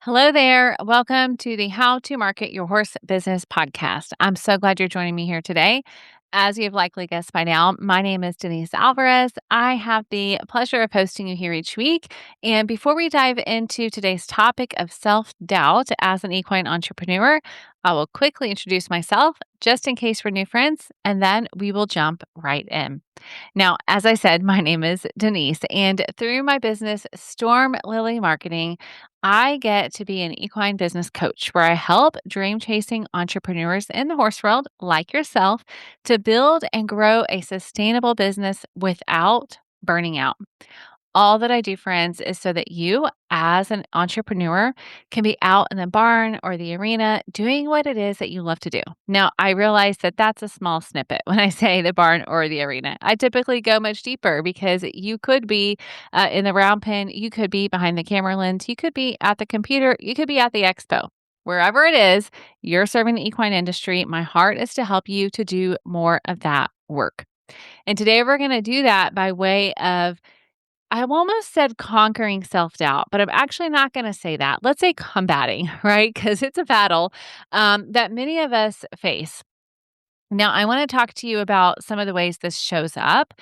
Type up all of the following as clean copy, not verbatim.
Hello there. Welcome to the How to Market Your Horse Business podcast. I'm so glad you're joining me here today. As you've likely guessed by now, my name is Denise Alvarez. I have the pleasure of hosting you here each week. And before we dive into today's topic of self doubt as an equine entrepreneur, I will quickly introduce myself just in case we're new friends, and then we will jump right in. Now, as I said, my name is Denise, and through my business, Storm Lily Marketing, I get to be an equine business coach where I help dream chasing entrepreneurs in the horse world, like yourself, to build and grow a sustainable business without burning out. All that I do, friends, is so that you, as an entrepreneur, can be out in the barn or the arena doing what it is that you love to do. Now, I realize that that's a small snippet when I say the barn or the arena. I typically go much deeper because you could be in the round pen, you could be behind the camera lens, you could be at the computer, you could be at the expo. Wherever it is, you're serving the equine industry. My heart is to help you to do more of that work. And today we're going to do that by way of I've almost said conquering self doubt, but I'm actually not going to say that. Let's say combating, right? Because it's a battle that many of us face. Now, I want to talk to you about some of the ways this shows up.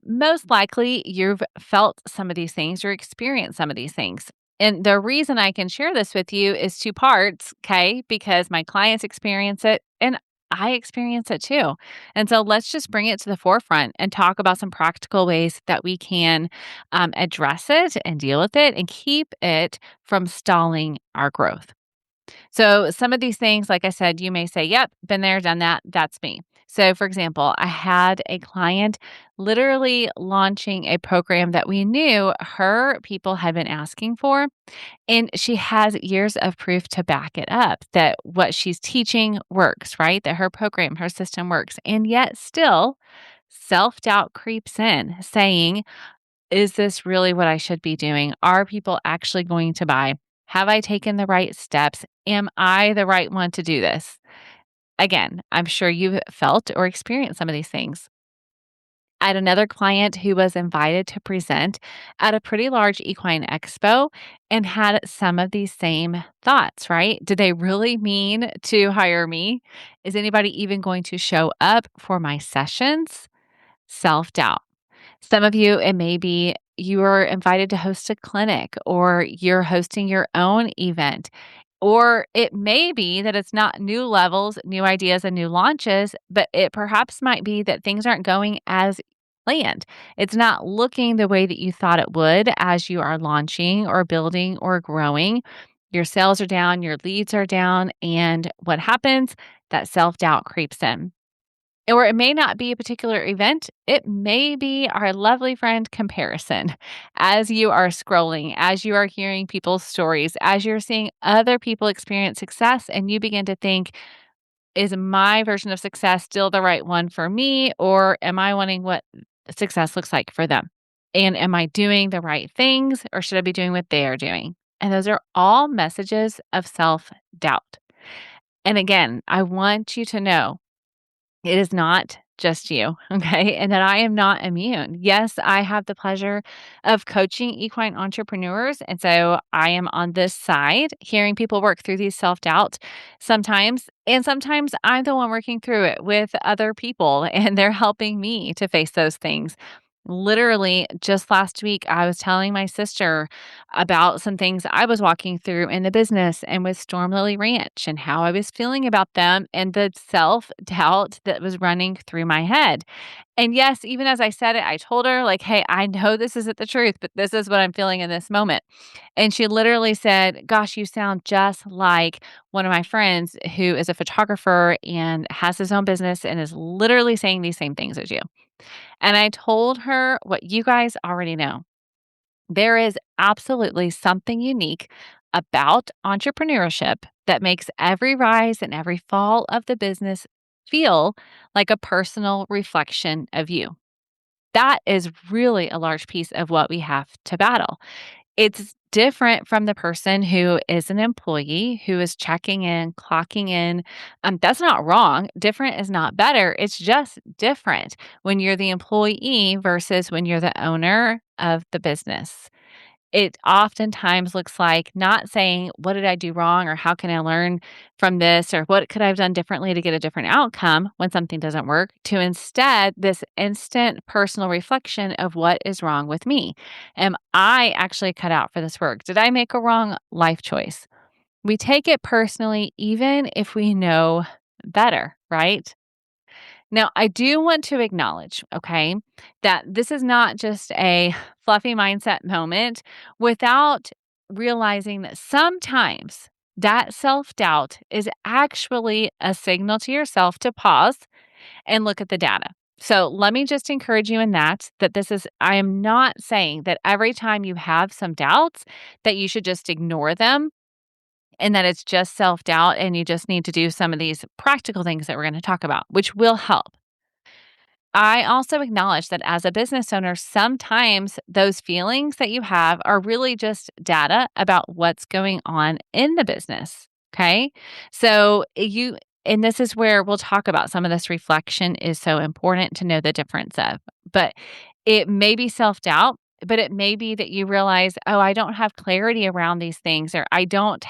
Most likely, you've felt some of these things or experienced some of these things. And the reason I can share this with you is two parts, okay? Because my clients experience it and I experience it too. And so let's just bring it to the forefront and talk about some practical ways that we can address it and deal with it and keep it from stalling our growth. So, some of these things, like I said, you may say, yep, been there, done that. That's me. So, for example, I had a client literally launching a program that we knew her people had been asking for. And she has years of proof to back it up that what she's teaching works, right? That her program, her system works. And yet, still, self doubt creeps in, saying, is this really what I should be doing? Are people actually going to buy? Have I taken the right steps? Am I the right one to do this? Again, I'm sure you've felt or experienced some of these things. I had another client who was invited to present at a pretty large equine expo and had some of these same thoughts, right? Did they really mean to hire me? Is anybody even going to show up for my sessions? Self doubt. Some of you, it may be you are invited to host a clinic or you're hosting your own event. Or it may be that it's not new levels, new ideas, and new launches, but it perhaps might be that things aren't going as planned. It's not looking the way that you thought it would as you are launching or building or growing. Your sales are down, your leads are down, and what happens? That self doubt creeps in. Or it may not be a particular event. It may be our lovely friend comparison. As you are scrolling, as you are hearing people's stories, as you're seeing other people experience success, and you begin to think, is my version of success still the right one for me? Or am I wanting what success looks like for them? And am I doing the right things or should I be doing what they are doing? And those are all messages of self doubt. And again, I want you to know it is not just you, okay? And that I am not immune. Yes, I have the pleasure of coaching equine entrepreneurs. And so I am on this side, hearing people work through these self doubts sometimes. And sometimes I'm the one working through it with other people, and they're helping me to face those things. Literally, just last week, I was telling my sister about some things I was walking through in the business and with Storm Lily Ranch and how I was feeling about them and the self doubt that was running through my head. And yes, even as I said it, I told her, like, hey, I know this isn't the truth, but this is what I'm feeling in this moment. And she literally said, gosh, you sound just like one of my friends who is a photographer and has his own business and is literally saying these same things as you. And I told her what you guys already know. There is absolutely something unique about entrepreneurship that makes every rise and every fall of the business feel like a personal reflection of you. That is really a large piece of what we have to battle. It's different from the person who is an employee who is checking in, clocking in. That's not wrong. Different is not better. It's just different when you're the employee versus when you're the owner of the business. It oftentimes looks like not saying, "What did I do wrong?" or "How can I learn from this?" or "What could I have done differently to get a different outcome when something doesn't work?" to instead this instant personal reflection of what is wrong with me. Am I actually cut out for this work? Did I make a wrong life choice? We take it personally even if we know better, right? Now, I do want to acknowledge, okay, that this is not just a fluffy mindset moment without realizing that sometimes that self doubt is actually a signal to yourself to pause and look at the data. So let me just encourage you in that this is, I am not saying that every time you have some doubts that you should just ignore them and that it's just self doubt and you just need to do some of these practical things that we're going to talk about, which will help. I also acknowledge that as a business owner, sometimes those feelings that you have are really just data about what's going on in the business. Okay. And this is where we'll talk about some of this reflection is so important to know the difference of. But it may be self doubt, but it may be that you realize, oh, I don't have clarity around these things, or I don't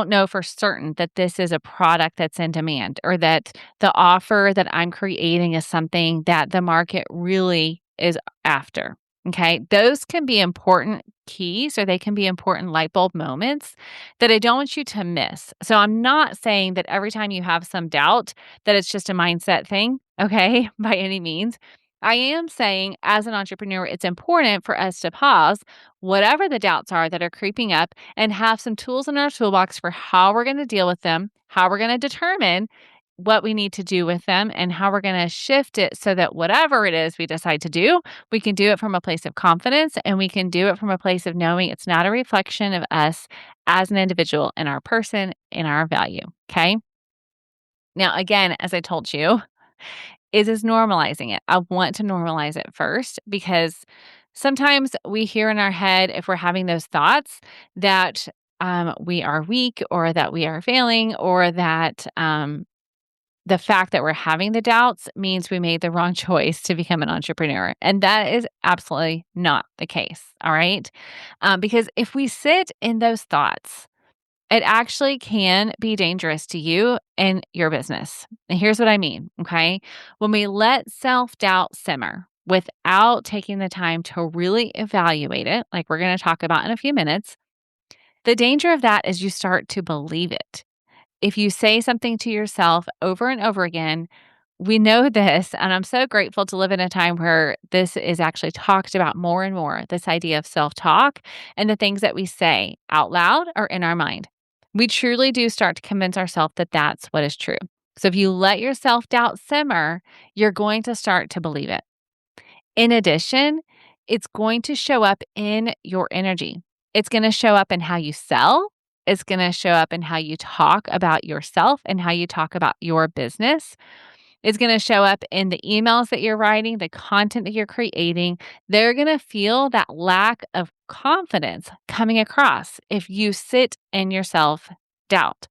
know for certain that this is a product that's in demand or that the offer that I'm creating is something that the market really is after. Okay. Those can be important keys or they can be important light bulb moments that I don't want you to miss. So I'm not saying that every time you have some doubt that it's just a mindset thing. Okay. By any means. I am saying as an entrepreneur, it's important for us to pause whatever the doubts are that are creeping up and have some tools in our toolbox for how we're going to deal with them, how we're going to determine what we need to do with them, and how we're going to shift it so that whatever it is we decide to do, we can do it from a place of confidence and we can do it from a place of knowing it's not a reflection of us as an individual and our person and our value. Okay. Now, again, as I told you, is normalizing it. I want to normalize it first because sometimes we hear in our head, if we're having those thoughts, that we are weak or that we are failing or that the fact that we're having the doubts means we made the wrong choice to become an entrepreneur. And that is absolutely not the case. All right. Because if we sit in those thoughts, it actually can be dangerous to you and your business. And here's what I mean. Okay. When we let self doubt simmer without taking the time to really evaluate it, like we're going to talk about in a few minutes, the danger of that is you start to believe it. If you say something to yourself over and over again, we know this, and I'm so grateful to live in a time where this is actually talked about more and more, this idea of self talk and the things that we say out loud or in our mind. We truly do start to convince ourselves that that's what is true. So if you let your self doubt simmer, you're going to start to believe it. In addition, it's going to show up in your energy. It's going to show up in how you sell. It's going to show up in how you talk about yourself and how you talk about your business. It's going to show up in the emails that you're writing, the content that you're creating. They're going to feel that lack of confidence coming across if you sit in your self doubt.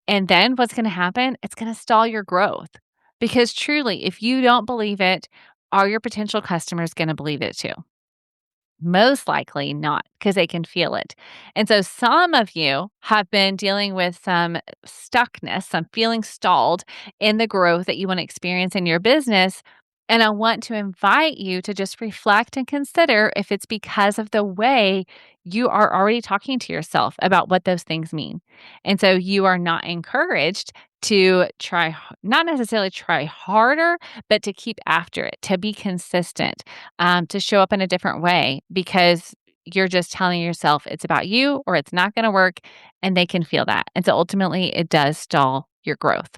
And then what's going to happen? It's going to stall your growth because truly, if you don't believe it, are your potential customers going to believe it too? Most likely not, because they can feel it. And so some of you have been dealing with some stuckness, some feeling stalled in the growth that you want to experience in your business. And I want to invite you to just reflect and consider if it's because of the way you are already talking to yourself about what those things mean. And so you are not encouraged to try, not necessarily try harder, but to keep after it, to be consistent, to show up in a different way because you're just telling yourself it's about you or it's not going to work, and they can feel that. And so ultimately, it does stall your growth.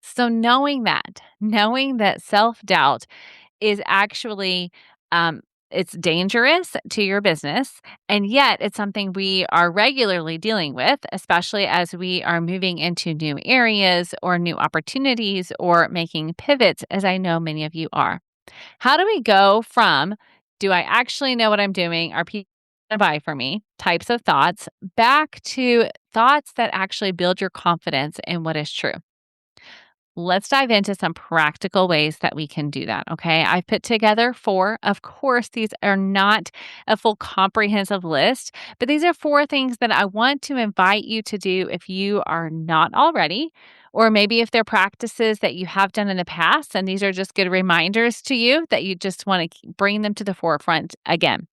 So knowing that self doubt is actually it's dangerous to your business, and yet it's something we are regularly dealing with, especially as we are moving into new areas or new opportunities or making pivots, as I know many of you are. How do we go from, do I actually know what I'm doing? Are people going to buy for me? Types of thoughts back to thoughts that actually build your confidence in what is true. let's dive into some practical ways that we can do that. Okay. I've put together 4. Of course, these are not a full comprehensive list, but these are 4 things that I want to invite you to do if you are not already, or maybe if they're practices that you have done in the past, and these are just good reminders to you that you just want to bring them to the forefront again.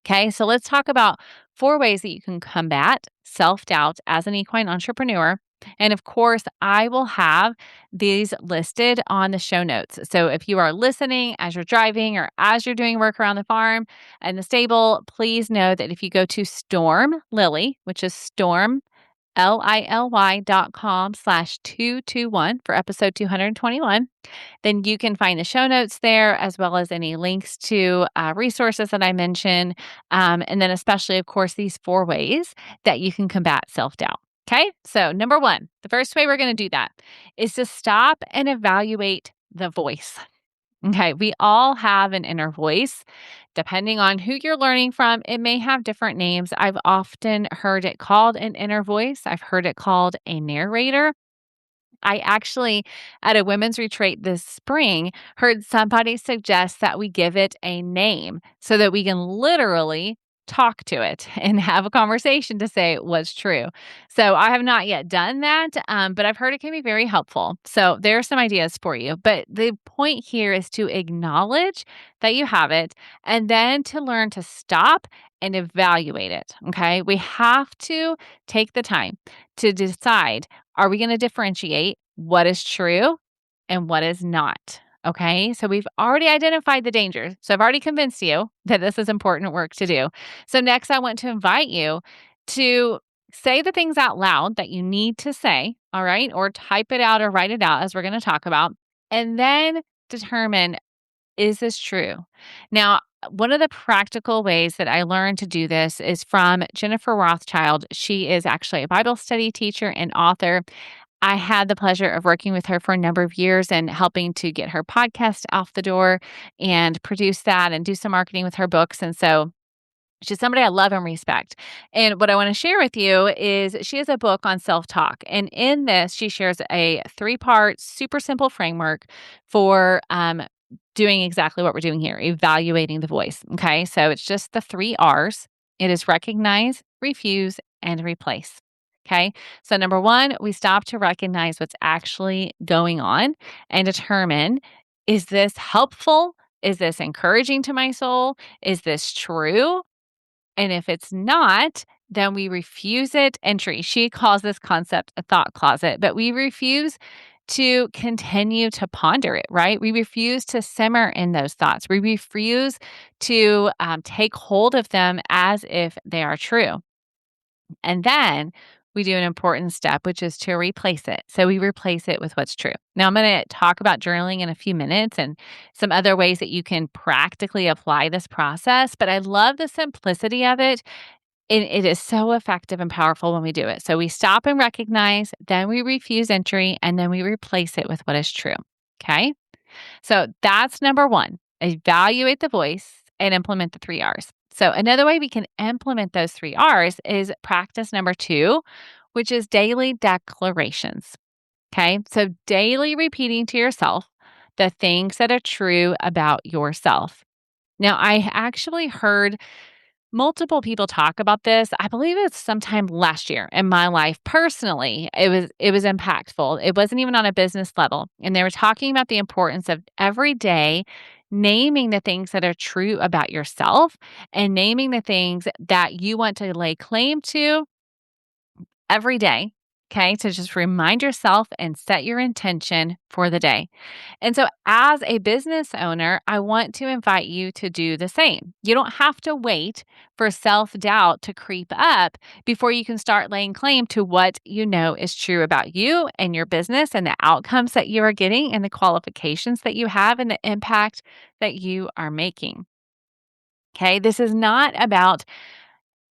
Okay, so let's talk about 4 ways that you can combat self doubt as an equine entrepreneur. And of course, I will have these listed on the show notes. So if you are listening as you're driving or as you're doing work around the farm and the stable, please know that if you go to Storm Lily, which is Storm LILY.com/221 for episode 221, then you can find the show notes there as well as any links to resources that I mentioned. And then, especially, of course, these 4 ways that you can combat self doubt. Okay. So, number 1, the first way we're going to do that is to stop and evaluate the voice. Okay, we all have an inner voice. Depending on who you're learning from, it may have different names. I've often heard it called an inner voice. I've heard it called a narrator. I actually, at a women's retreat this spring, heard somebody suggest that we give it a name so that we can literally talk to it and have a conversation to say what's true. So I have not yet done that, but I've heard it can be very helpful. So there are some ideas for you. But the point here is to acknowledge that you have it and then to learn to stop and evaluate it. Okay. We have to take the time to decide, are we going to differentiate what is true and what is not? Okay. So we've already identified the dangers. So I've already convinced you that this is important work to do. So next, I want to invite you to say the things out loud that you need to say. All right. Or type it out or write it out, as we're going to talk about, and then determine, is this true? Now, one of the practical ways that I learned to do this is from Jennifer Rothschild. She is actually a Bible study teacher and author. I had the pleasure of working with her for a number of years and helping to get her podcast off the door and produce that and do some marketing with her books. And so she's somebody I love and respect. And what I want to share with you is she has a book on self-talk. And in this, she shares a 3-part, super simple framework for doing exactly what we're doing here, evaluating the voice. Okay. So it's just the 3 R's. It is recognize, refuse, and replace. Okay. So number 1, we stop to recognize what's actually going on and determine, is this helpful? Is this encouraging to my soul? Is this true? And if it's not, then we refuse it entry. She calls this concept a thought closet, but we refuse to continue to ponder it, right? We refuse to simmer in those thoughts. We refuse to take hold of them as if they are true. And then we do an important step, which is to replace it. So we replace it with what's true. Now, I'm going to talk about journaling in a few minutes and some other ways that you can practically apply this process, but I love the simplicity of it. And it is so effective and powerful when we do it. So we stop and recognize, then we refuse entry, and then we replace it with what is true. Okay. So that's number 1. Evaluate the voice and implement the 3 R's. So another way we can implement those 3 R's is practice number 2, which is daily declarations. Okay. So daily repeating to yourself the things that are true about yourself. Now, I actually heard multiple people talk about this. I believe it's sometime last year in my life. Personally, it was impactful. It wasn't even on a business level. And they were talking about the importance of every day naming the things that are true about yourself and naming the things that you want to lay claim to every day. Okay, to just remind yourself and set your intention for the day. And so, as a business owner, I want to invite you to do the same. You don't have to wait for self doubt to creep up before you can start laying claim to what you know is true about you and your business and the outcomes that you are getting and the qualifications that you have and the impact that you are making. Okay, this is not about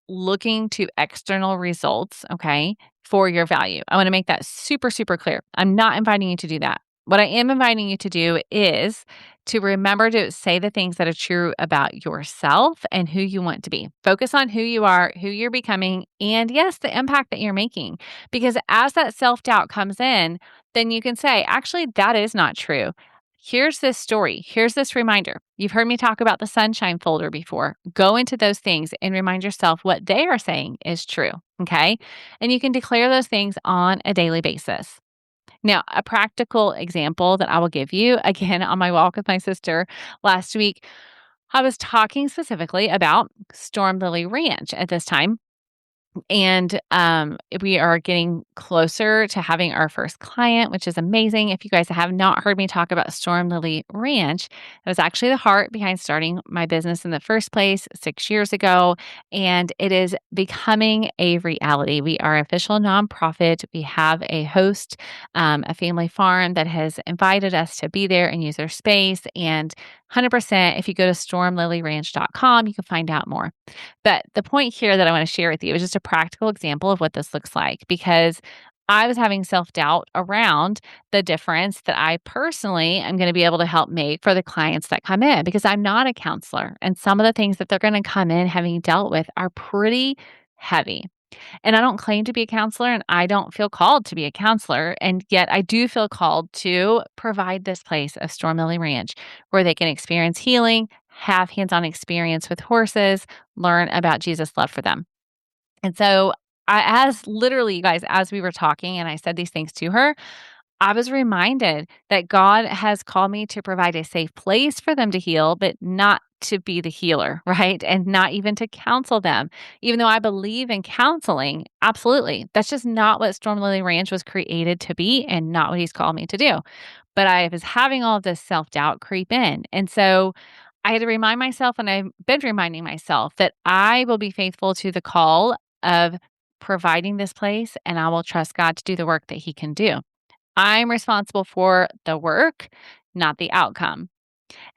looking to external results, okay, for your value. I want to make that super, super clear. I'm not inviting you to do that. What I am inviting you to do is to remember to say the things that are true about yourself and who you want to be. Focus on who you are, who you're becoming, and yes, the impact that you're making. Because as that self doubt comes in, then you can say, actually, that is not true. Here's this story. Here's this reminder. You've heard me talk about the sunshine folder before. Go into those things and remind yourself what they are saying is true. Okay. And you can declare those things on a daily basis. Now, a practical example that I will give you again on my walk with my sister last week, I was talking specifically about Storm Lily Ranch at this time. And we are getting closer to having our first client, which is amazing. If you guys have not heard me talk about Storm Lily Ranch, it was actually the heart behind starting my business in the first place 6 years ago. And it is becoming a reality. We are an official nonprofit. We have a host, a family farm that has invited us to be there and use their space. And 100%, if you go to stormlilyranch.com, you can find out more. But the point here that I want to share with you is just a practical example of what this looks like because I was having self doubt around the difference that I personally am going to be able to help make for the clients that come in because I'm not a counselor. And some of the things that they're going to come in having dealt with are pretty heavy. And I don't claim to be a counselor and I don't feel called to be a counselor. And yet I do feel called to provide this place of Storm Lily Ranch where they can experience healing, have hands on experience with horses, learn about Jesus' love for them. And so, as literally, you guys, as we were talking and I said these things to her, I was reminded that God has called me to provide a safe place for them to heal, but not to be the healer, right? And not even to counsel them. Even though I believe in counseling, absolutely. That's just not what Storm Lily Ranch was created to be and not what he's called me to do. But I was having all of this self doubt creep in. And so I had to remind myself, and I've been reminding myself, that I will be faithful to the call of providing this place and I will trust God to do the work that he can do. I'm responsible for the work, not the outcome.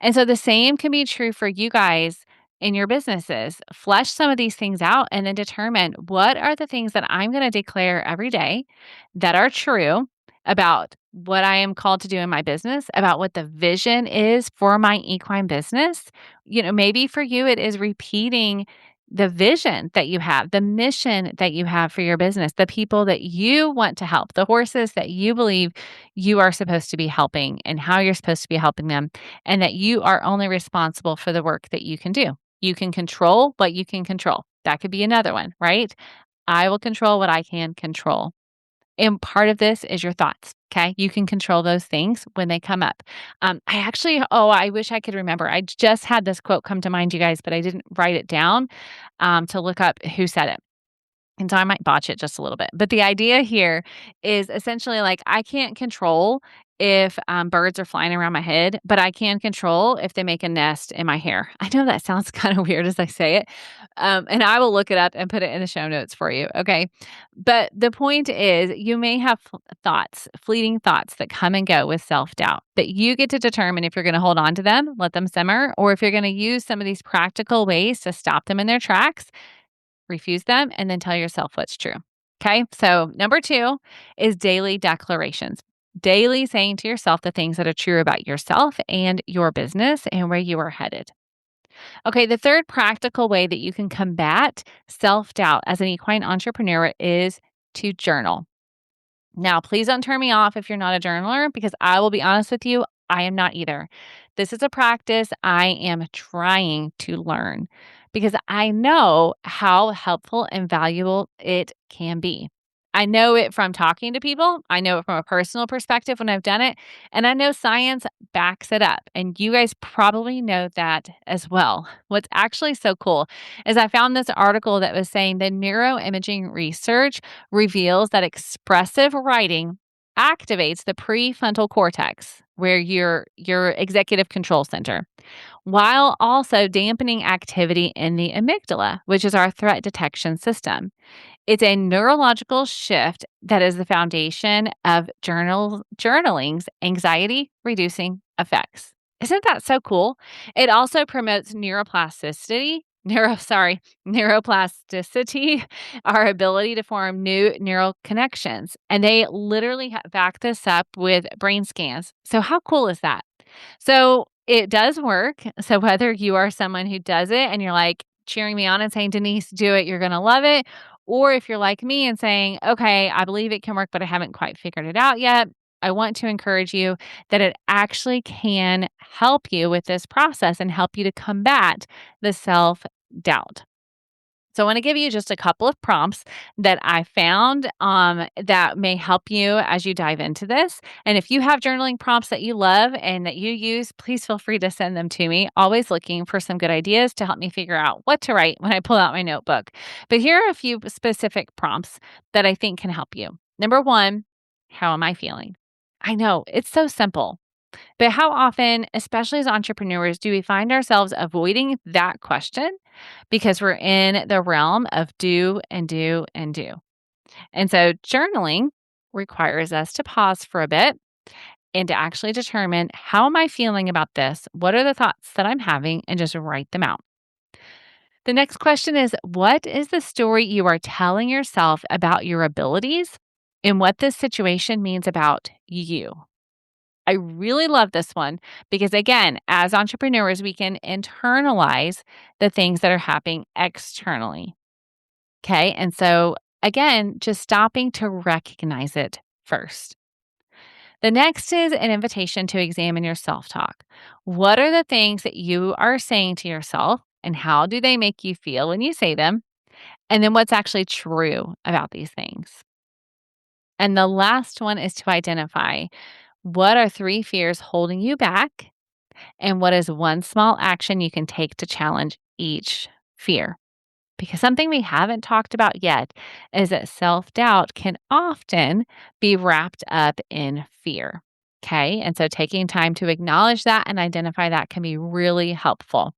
And so the same can be true for you guys in your businesses. Flesh some of these things out and then determine what are the things that I'm going to declare every day that are true about what I am called to do in my business, about what the vision is for my equine business. Maybe for you, it is repeating the vision that you have, the mission that you have for your business, the people that you want to help, the horses that you believe you are supposed to be helping and how you're supposed to be helping them, and that you are only responsible for the work that you can do. You can control what you can control. That could be another one, right? I will control what I can control. And part of this is your thoughts. Okay. You can control those things when they come up. I wish I could remember. I just had this quote come to mind, you guys, but I didn't write it down to look up who said it. And so I might botch it just a little bit. But the idea here is essentially like I can't control if birds are flying around my head, but I can control if they make a nest in my hair. I know that sounds kind of weird as I say it. And I will look it up and put it in the show notes for you. Okay. But the point is, you may have thoughts, fleeting thoughts that come and go with self doubt, but you get to determine if you're going to hold on to them, let them simmer, or if you're going to use some of these practical ways to stop them in their tracks, refuse them, and then tell yourself what's true. Okay. So, number 2 is daily declarations. Daily saying to yourself the things that are true about yourself and your business and where you are headed. Okay. The third practical way that you can combat self doubt as an equine entrepreneur is to journal. Now, please don't turn me off if you're not a journaler, because I will be honest with you, I am not either. This is a practice I am trying to learn because I know how helpful and valuable it can be. I know it from talking to people. I know it from a personal perspective when I've done it. And I know science backs it up. And you guys probably know that as well. What's actually so cool is I found this article that was saying the neuroimaging research reveals that expressive writing activates the prefrontal cortex, where your executive control center, while also dampening activity in the amygdala, which is our threat detection system. It's a neurological shift that is the foundation of journaling's anxiety reducing effects. Isn't that so cool? It also promotes neuroplasticity, our ability to form new neural connections. And they literally back this up with brain scans. So how cool is that? So it does work. So whether you are someone who does it and you're like cheering me on and saying, Denise, do it, you're going to love it. Or if you're like me and saying, okay, I believe it can work, but I haven't quite figured it out yet, I want to encourage you that it actually can help you with this process and help you to combat the self doubt. So I want to give you just a couple of prompts that I found that may help you as you dive into this. And if you have journaling prompts that you love and that you use, please feel free to send them to me. Always looking for some good ideas to help me figure out what to write when I pull out my notebook. But here are a few specific prompts that I think can help you. Number one, how am I feeling? I know it's so simple. But how often, especially as entrepreneurs, do we find ourselves avoiding that question because we're in the realm of do and do and do? And so journaling requires us to pause for a bit and to actually determine, how am I feeling about this? What are the thoughts that I'm having? And just write them out. The next question is, what is the story you are telling yourself about your abilities and what this situation means about you? I really love this one because, again, as entrepreneurs, we can internalize the things that are happening externally. Okay. And so, again, just stopping to recognize it first. The next is an invitation to examine your self talk. What are the things that you are saying to yourself, and how do they make you feel when you say them? And then what's actually true about these things? And the last one is to identify, what are three fears holding you back? And what is one small action you can take to challenge each fear? Because something we haven't talked about yet is that self doubt can often be wrapped up in fear. Okay. And so taking time to acknowledge that and identify that can be really helpful.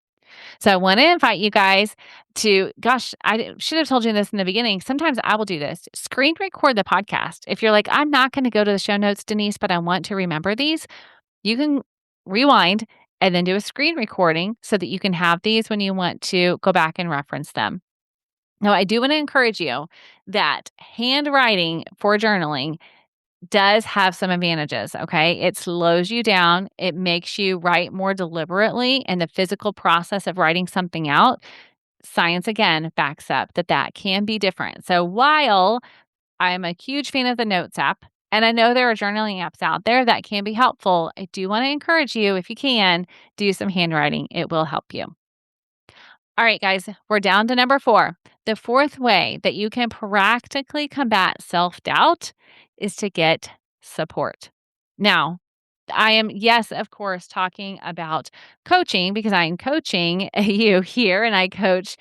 So I want to invite you guys to, gosh, should have told you this in the beginning. Sometimes I will do this, screen record the podcast. If you're like, I'm not going to go to the show notes, Denise, but I want to remember these, you can rewind and then do a screen recording so that you can have these when you want to go back and reference them. Now, I do want to encourage you that handwriting for journaling does have some advantages, okay? It slows you down. It makes you write more deliberately, and the physical process of writing something out, science again backs up that that can be different. So while I'm a huge fan of the Notes app, and I know there are journaling apps out there that can be helpful, I do want to encourage you, if you can, do some handwriting. It will help you. All right, guys, we're down to number 4. The fourth way that you can practically combat self doubt is to get support. Now, I am, yes, of course, talking about coaching because I'm coaching you here and I coach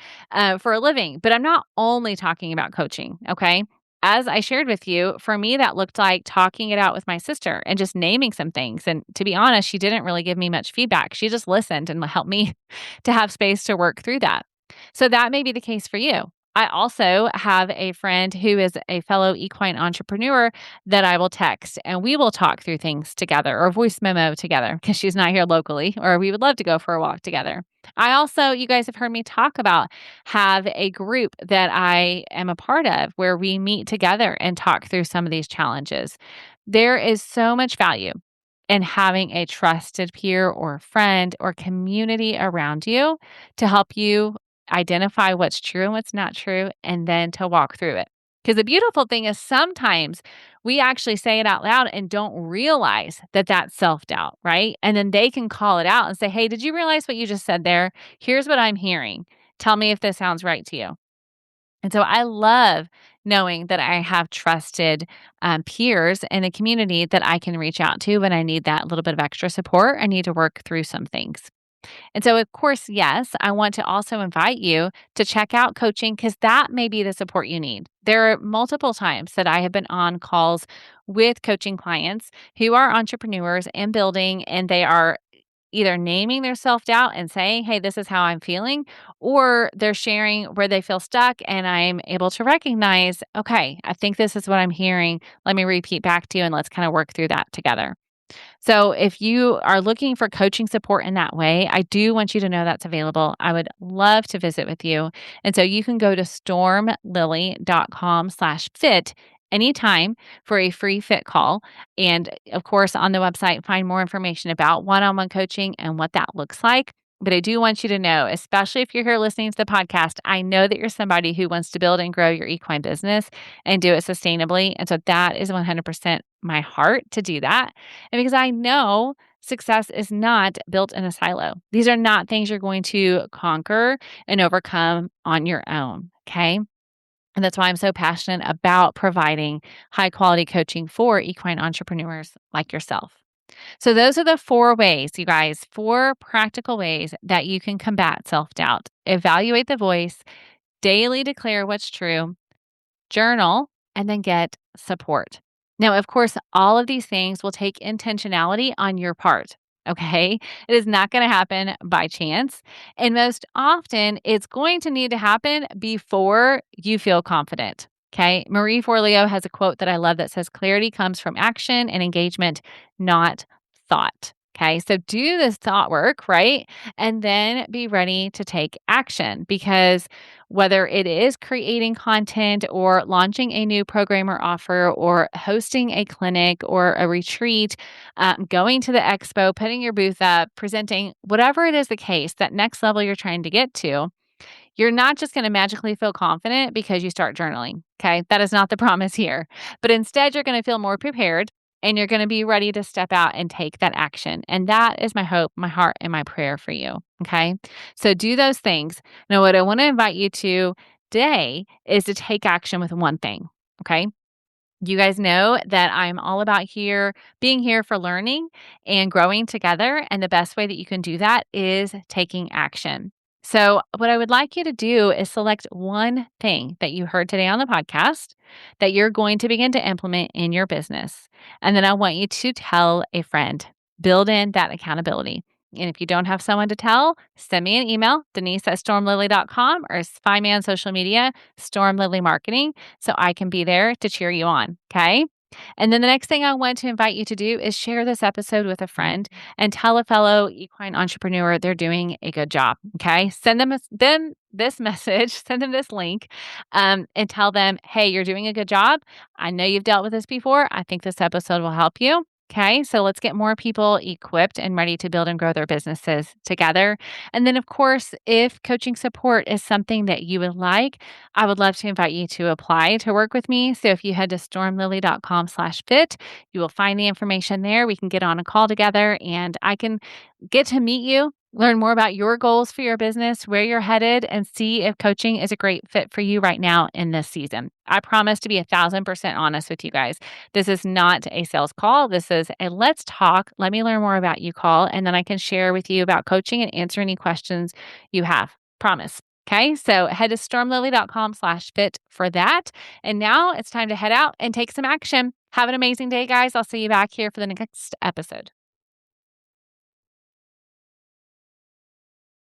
for a living, but I'm not only talking about coaching, okay? As I shared with you, for me, that looked like talking it out with my sister and just naming some things. And to be honest, she didn't really give me much feedback. She just listened and helped me to have space to work through that. So that may be the case for you. I also have a friend who is a fellow equine entrepreneur that I will text and we will talk through things together or voice memo together because she's not here locally, or we would love to go for a walk together. I also, you guys have heard me talk about, have a group that I am a part of where we meet together and talk through some of these challenges. There is so much value in having a trusted peer or friend or community around you to help you identify what's true and what's not true, and then to walk through it. Because the beautiful thing is sometimes we actually say it out loud and don't realize that that's self doubt, right? And then they can call it out and say, hey, did you realize what you just said there? Here's what I'm hearing. Tell me if this sounds right to you. And so I love knowing that I have trusted peers in the community that I can reach out to when I need that little bit of extra support. I need to work through some things. And so, of course, yes, I want to also invite you to check out coaching because that may be the support you need. There are multiple times that I have been on calls with coaching clients who are entrepreneurs and building, and they are either naming their self doubt and saying, hey, this is how I'm feeling, or they're sharing where they feel stuck. And I'm able to recognize, okay, I think this is what I'm hearing. Let me repeat back to you and let's kind of work through that together. So if you are looking for coaching support in that way, I do want you to know that's available. I would love to visit with you. And so you can go to stormlily.com/fit anytime for a free fit call. And of course, on the website, find more information about one-on-one coaching and what that looks like. But I do want you to know, especially if you're here listening to the podcast, I know that you're somebody who wants to build and grow your equine business and do it sustainably. And so that is 100% my heart to do that. And because I know success is not built in a silo, these are not things you're going to conquer and overcome on your own. Okay. And that's why I'm so passionate about providing high quality coaching for equine entrepreneurs like yourself. So, those are the 4 ways, you guys, 4 practical ways that you can combat self doubt. Evaluate the voice, daily declare what's true, journal, and then get support. Now, of course, all of these things will take intentionality on your part. Okay. It is not going to happen by chance. And most often, it's going to need to happen before you feel confident. Okay. Marie Forleo has a quote that I love that says, clarity comes from action and engagement, not thought. Okay. So do this thought work, right? And then be ready to take action because whether it is creating content or launching a new program or offer or hosting a clinic or a retreat, going to the expo, putting your booth up, presenting, whatever it is the case, that next level you're trying to get to, you're not just going to magically feel confident because you start journaling. Okay. That is not the promise here. But instead, you're going to feel more prepared and you're going to be ready to step out and take that action. And that is my hope, my heart, and my prayer for you. Okay. So do those things. Now, what I want to invite you to today is to take action with one thing. Okay. You guys know that I'm all about being here for learning and growing together. And the best way that you can do that is taking action. So, what I would like you to do is select one thing that you heard today on the podcast that you're going to begin to implement in your business. And then I want you to tell a friend, build in that accountability. And if you don't have someone to tell, send me an email, denise@stormlily.com, or find me on social media, Storm Lily Marketing, so I can be there to cheer you on. Okay. And then the next thing I want to invite you to do is share this episode with a friend and tell a fellow equine entrepreneur they're doing a good job. Okay. Send them this message, send them this link, and tell them, hey, you're doing a good job. I know you've dealt with this before. I think this episode will help you. Okay, so let's get more people equipped and ready to build and grow their businesses together. And then, of course, if coaching support is something that you would like, I would love to invite you to apply to work with me. So if you head to stormlily.com/fit, you will find the information there. We can get on a call together and I can get to meet you, learn more about your goals for your business, where you're headed, and see if coaching is a great fit for you right now in this season. I promise to be 1,000% honest with you guys. This is not a sales call. This is a let's talk, let me learn more about you call, and then I can share with you about coaching and answer any questions you have. Promise. Okay, so head to stormlily.com/fit for that. And now it's time to head out and take some action. Have an amazing day, guys. I'll see you back here for the next episode.